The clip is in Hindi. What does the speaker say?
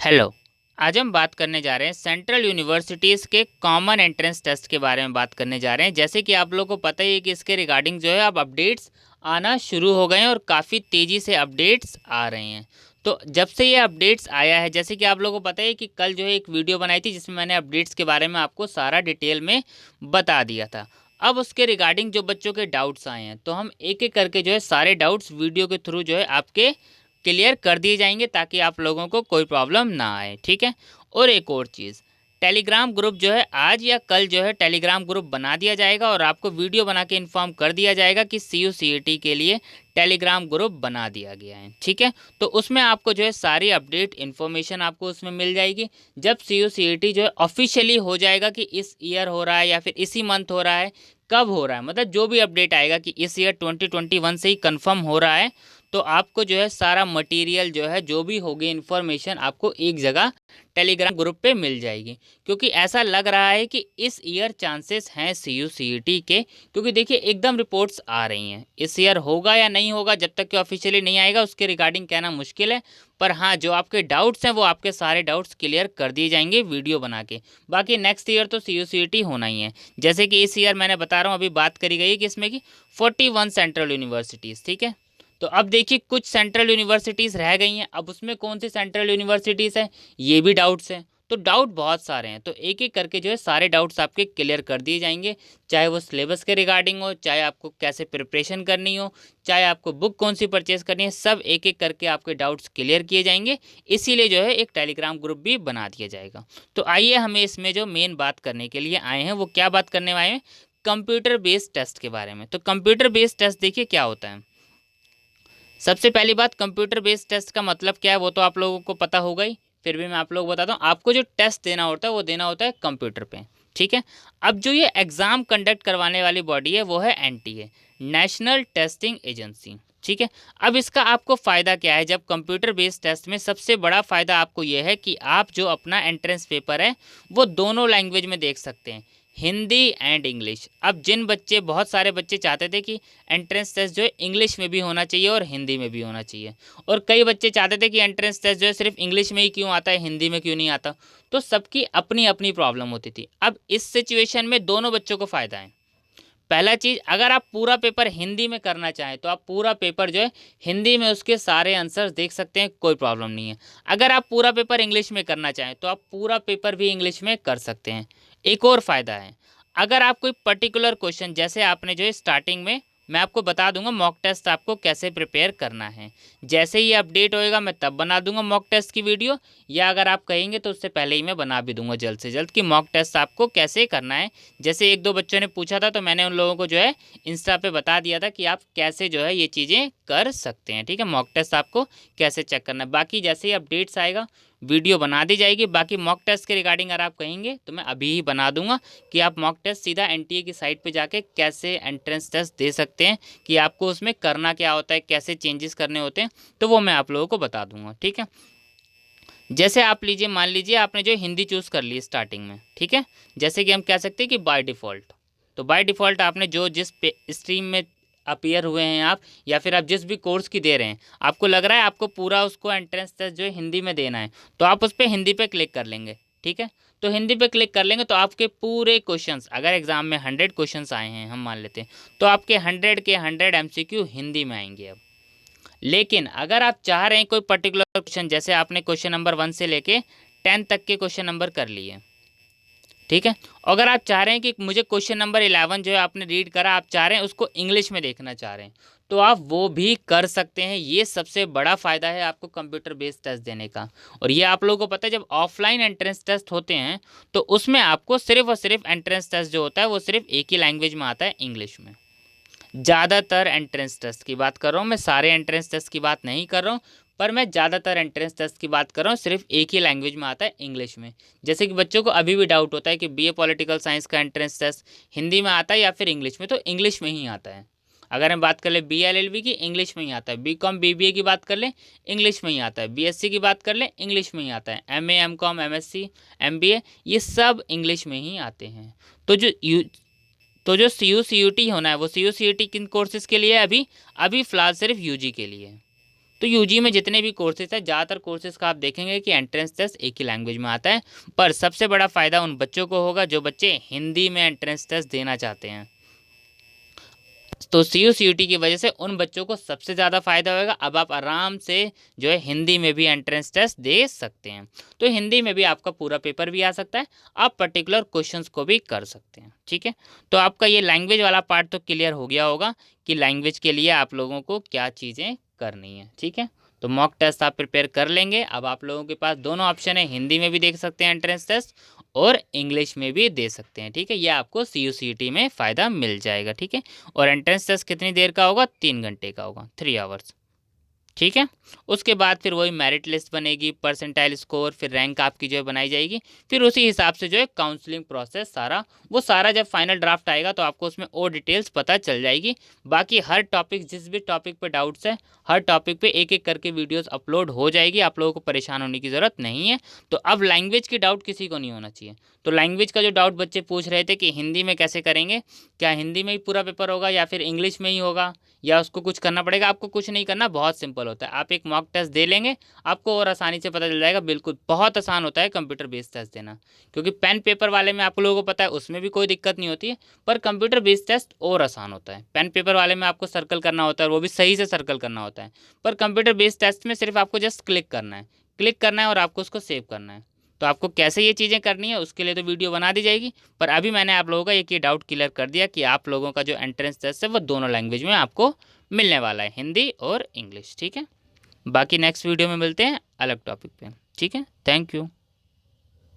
हेलो। आज हम बात करने जा रहे हैं सेंट्रल यूनिवर्सिटीज़ के कॉमन एंट्रेंस टेस्ट के बारे में बात करने जा रहे हैं। जैसे कि आप लोगों को पता ही है कि इसके रिगार्डिंग जो है अब अपडेट्स आना शुरू हो गए हैं और काफ़ी तेज़ी से अपडेट्स आ रहे हैं। तो जब से ये अपडेट्स आया है, जैसे कि आप लोगों को पता है कि कल जो है एक वीडियो बनाई थी जिसमें मैंने अपडेट्स के बारे में आपको सारा डिटेल में बता दिया था। अब उसके रिगार्डिंग जो बच्चों के डाउट्स आए हैं तो हम एक एक करके जो है सारे डाउट्स वीडियो के थ्रू जो है आपके क्लियर कर दिए जाएंगे ताकि आप लोगों को कोई प्रॉब्लम ना आए। ठीक है। और एक और चीज़, टेलीग्राम ग्रुप जो है आज या कल जो है टेलीग्राम ग्रुप बना दिया जाएगा और आपको वीडियो बना के इन्फॉर्म कर दिया जाएगा कि CU/CET के लिए टेलीग्राम ग्रुप बना दिया गया है। ठीक है। तो उसमें आपको जो है सारी अपडेट इन्फॉर्मेशन आपको उसमें मिल जाएगी। जब CU/CET जो है ऑफिशियली हो जाएगा कि इस ईयर हो रहा है या फिर इसी मंथ हो रहा है, कब हो रहा है, मतलब जो भी अपडेट आएगा कि इस ईयर 2021 से ही कंफर्म हो रहा है, तो आपको जो है सारा मटेरियल जो है जो भी होगी इन्फॉर्मेशन आपको एक जगह टेलीग्राम ग्रुप पे मिल जाएगी। क्योंकि ऐसा लग रहा है कि इस ईयर चांसेस हैं CU/CET के, क्योंकि देखिए एकदम रिपोर्ट्स आ रही हैं। इस ईयर होगा या नहीं होगा जब तक कि ऑफिशियली नहीं आएगा उसके रिगार्डिंग कहना मुश्किल है। पर हाँ, जो आपके डाउट्स हैं वो आपके सारे डाउट्स क्लियर कर दिए जाएंगे वीडियो बना के। बाकी नेक्स्ट ईयर तो CU/CET होना ही है। जैसे कि इस ईयर मैंने बता रहा हूँ, अभी बात करी गई है कि इसमें कि 41 सेंट्रल यूनिवर्सिटीज़। ठीक है। तो अब देखिए कुछ सेंट्रल यूनिवर्सिटीज़ रह गई हैं, अब उसमें कौन सी सेंट्रल यूनिवर्सिटीज़ हैं ये भी डाउट्स हैं। तो डाउट बहुत सारे हैं, तो एक एक करके जो है सारे डाउट्स आपके क्लियर कर दिए जाएंगे। चाहे वो सिलेबस के रिगार्डिंग हो, चाहे आपको कैसे प्रिपरेशन करनी हो, चाहे आपको बुक कौन सी परचेज करनी है, सब एक एक करके आपके डाउट्स क्लियर किए जाएंगे। इसीलिए जो है एक टेलीग्राम ग्रुप भी बना दिया जाएगा। तो आइए हमें इसमें जो मेन बात करने के लिए आए हैं वो क्या बात करने आए हैं, कंप्यूटर बेस्ड टेस्ट के बारे में। तो कंप्यूटर बेस्ड टेस्ट देखिए क्या होता है। सबसे पहली बात, कंप्यूटर बेस्ड टेस्ट का मतलब क्या है वो तो आप लोगों को पता होगा ही, फिर भी मैं आप लोगों को बताता हूँ। आपको जो टेस्ट देना होता है वो देना होता है कंप्यूटर पे। ठीक है। अब जो ये एग्ज़ाम कंडक्ट करवाने वाली बॉडी है वो है NTA, नेशनल टेस्टिंग एजेंसी। ठीक है। अब इसका आपको फ़ायदा क्या है, जब कंप्यूटर बेस्ड टेस्ट में सबसे बड़ा फ़ायदा आपको ये है कि आप जो अपना एंट्रेंस पेपर है वो दोनों लैंग्वेज में देख सकते हैं, हिंदी एंड इंग्लिश। अब जिन बच्चे, बहुत सारे बच्चे चाहते थे कि एंट्रेंस टेस्ट जो है इंग्लिश में भी होना चाहिए और हिंदी में भी होना चाहिए, और कई बच्चे चाहते थे कि एंट्रेंस टेस्ट जो है सिर्फ इंग्लिश में ही क्यों आता है, हिंदी में क्यों नहीं आता। तो सबकी अपनी अपनी प्रॉब्लम होती थी। अब इस सिचुएशन में दोनों बच्चों को फ़ायदा है। पहला चीज़, अगर आप पूरा पेपर हिंदी में करना चाहें तो आप पूरा पेपर जो है हिंदी में उसके सारे आंसर्स देख सकते हैं, कोई प्रॉब्लम नहीं है। अगर आप पूरा पेपर इंग्लिश में करना चाहें तो आप पूरा पेपर भी इंग्लिश में कर सकते हैं। एक और फ़ायदा है, अगर आप कोई पर्टिकुलर क्वेश्चन, जैसे आपने जो है स्टार्टिंग में मैं आपको बता दूंगा मॉक टेस्ट आपको कैसे प्रिपेयर करना है, जैसे ही अपडेट होएगा मैं तब बना दूंगा मॉक टेस्ट की वीडियो, या अगर आप कहेंगे तो उससे पहले ही मैं बना भी दूंगा जल्द से जल्द कि मॉक टेस्ट आपको कैसे करना है। जैसे एक दो बच्चों ने पूछा था तो मैंने उन लोगों को जो है इंस्टा पे बता दिया था कि आप कैसे जो है ये चीज़ें कर सकते हैं। ठीक है। मॉक टेस्ट आपको कैसे चेक करना है, बाकी जैसे ही अपडेट्स आएगा वीडियो बना दी जाएगी। बाकी मॉक टेस्ट के रिगार्डिंग अगर आप कहेंगे तो मैं अभी ही बना दूंगा कि आप मॉक टेस्ट सीधा NTA की साइट पे जाके कैसे एंट्रेंस टेस्ट दे सकते हैं, कि आपको उसमें करना क्या होता है, कैसे चेंजेस करने होते हैं, तो वो मैं आप लोगों को बता दूंगा। ठीक है। जैसे आप लीजिए, मान लीजिए आपने जो हिंदी चूज़ कर ली स्टार्टिंग में। ठीक है। जैसे कि हम कह सकते हैं कि बाय डिफ़ॉल्ट, तो बाय डिफ़ॉल्ट आपने जो जिस स्ट्रीम में अपीयर हुए हैं आप, या फिर आप जिस भी कोर्स की दे रहे हैं, आपको लग रहा है आपको पूरा उसको एंट्रेंस टेस्ट जो है हिंदी में देना है, तो आप उस पर हिंदी पे क्लिक कर लेंगे। ठीक है। तो हिंदी पे क्लिक कर लेंगे तो आपके पूरे क्वेश्चंस, अगर एग्ज़ाम में 100 क्वेश्चंस आए हैं हम मान लेते हैं, तो आपके 100 के 100 MCQ हिंदी में आएंगे। अब लेकिन अगर आप चाह रहे हैं कोई पर्टिकुलर क्वेश्चन, जैसे आपने क्वेश्चन नंबर 1 से लेके 10 तक के क्वेश्चन नंबर कर लिए, ठीक है, अगर आप चाह रहे हैं कि मुझे क्वेश्चन नंबर 11 जो है आपने रीड करा, आप चाह रहे हैं उसको इंग्लिश में देखना चाह रहे हैं, तो आप वो भी कर सकते हैं। ये सबसे बड़ा फ़ायदा है आपको कंप्यूटर बेस्ड टेस्ट देने का। और ये आप लोगों को पता है, जब ऑफलाइन एंट्रेंस टेस्ट होते हैं तो उसमें आपको सिर्फ और सिर्फ एंट्रेंस टेस्ट जो होता है वो सिर्फ एक ही लैंग्वेज में आता है, इंग्लिश में। ज़्यादातर एंट्रेंस टेस्ट की बात कर रहा हूँ मैं, सारे एंट्रेंस टेस्ट की बात नहीं कर रहा हूँ, पर मैं ज़्यादातर एंट्रेंस टेस्ट की बात कर रहा हूँ, सिर्फ एक ही लैंग्वेज में आता है, इंग्लिश में। जैसे कि बच्चों को अभी भी डाउट होता है कि BA पॉलिटिकल साइंस का एंट्रेंस टेस्ट हिंदी में आता है या फिर इंग्लिश में, तो इंग्लिश में ही आता है। अगर हम बात कर लें BA LLB की, इंग्लिश में ही आता है। BCom BBA की बात कर लें, इंग्लिश में ही आता है। BSc की बात कर लें, इंग्लिश में ही आता है। MA MCom MSc MBA, ये सब इंग्लिश में ही आते हैं। तो जो CU/CUT होना है वो CU/CUT किन कोर्सेज़ के लिए है, अभी अभी फ़िलहाल सिर्फ UG के लिए है। तो यूजी में जितने भी कोर्सेज हैं, ज़्यादातर कोर्सेज का आप देखेंगे कि एंट्रेंस टेस्ट एक ही लैंग्वेज में आता है, पर सबसे बड़ा फ़ायदा उन बच्चों को होगा जो बच्चे हिंदी में एंट्रेंस टेस्ट देना चाहते हैं। तो CU/CUT की वजह से उन बच्चों को सबसे ज़्यादा फायदा होगा। अब आप आराम से जो है हिंदी में भी एंट्रेंस टेस्ट दे सकते हैं। तो हिंदी में भी आपका पूरा पेपर भी आ सकता है, आप पर्टिकुलर क्वेश्चंस को भी कर सकते हैं। ठीक है, तो आपका ये लैंग्वेज वाला पार्ट तो क्लियर हो गया होगा कि लैंग्वेज के लिए आप लोगों को क्या चीज़ें करनी है। ठीक है, तो मॉक टेस्ट आप प्रिपेयर कर लेंगे। अब आप लोगों के पास दोनों ऑप्शन है, हिंदी में भी देख सकते हैं एंट्रेंस टेस्ट और इंग्लिश में भी दे सकते हैं। ठीक है, यह आपको CU/CUT में फ़ायदा मिल जाएगा। ठीक है, और एंट्रेंस टेस्ट कितनी देर का होगा? 3 घंटे का होगा, 3 आवर्स। ठीक है, उसके बाद फिर वही मेरिट लिस्ट बनेगी, परसेंटाइल स्कोर, फिर रैंक आपकी जो है बनाई जाएगी, फिर उसी हिसाब से जो है काउंसलिंग प्रोसेस सारा, वो सारा जब फाइनल ड्राफ्ट आएगा तो आपको उसमें और डिटेल्स पता चल जाएगी। बाकी हर टॉपिक, जिस भी टॉपिक पे डाउट्स है, हर टॉपिक पे एक एक करके वीडियोस अपलोड हो जाएगी, आप लोगों को परेशान होने की ज़रूरत नहीं है। तो अब लैंग्वेज की डाउट किसी को नहीं होना चाहिए। तो लैंग्वेज का जो डाउट बच्चे पूछ रहे थे कि हिंदी में कैसे करेंगे, क्या हिंदी में ही पूरा पेपर होगा या फिर इंग्लिश में ही होगा, या उसको कुछ करना पड़ेगा? आपको कुछ नहीं करना, बहुत सिंपल होता है। आप एक मॉक टेस्ट दे लेंगे, आपको और आसानी से पता चल जाएगा। बिल्कुल बहुत आसान होता है कंप्यूटर बेस्ड टेस्ट देना, क्योंकि पेन पेपर वाले में आप लोगों को पता है उसमें भी कोई दिक्कत नहीं होती है, पर कंप्यूटर बेस्ड टेस्ट और आसान होता है। पेन पेपर वाले में आपको सर्कल करना होता है, वो भी सही से सर्कल करना होता है, पर कंप्यूटर बेस्ड टेस्ट में सिर्फ आपको जस्ट क्लिक करना है और आपको उसको सेव करना है। तो आपको कैसे ये चीज़ें करनी है उसके लिए तो वीडियो बना दी जाएगी, पर अभी मैंने आप लोगों का एक ये डाउट क्लियर कर दिया कि आप लोगों का जो एंट्रेंस टेस्ट है वो दोनों लैंग्वेज में आपको मिलने वाला है, हिंदी और इंग्लिश। ठीक है, बाकी नेक्स्ट वीडियो में मिलते हैं अलग टॉपिक पे। ठीक है, थैंक यू।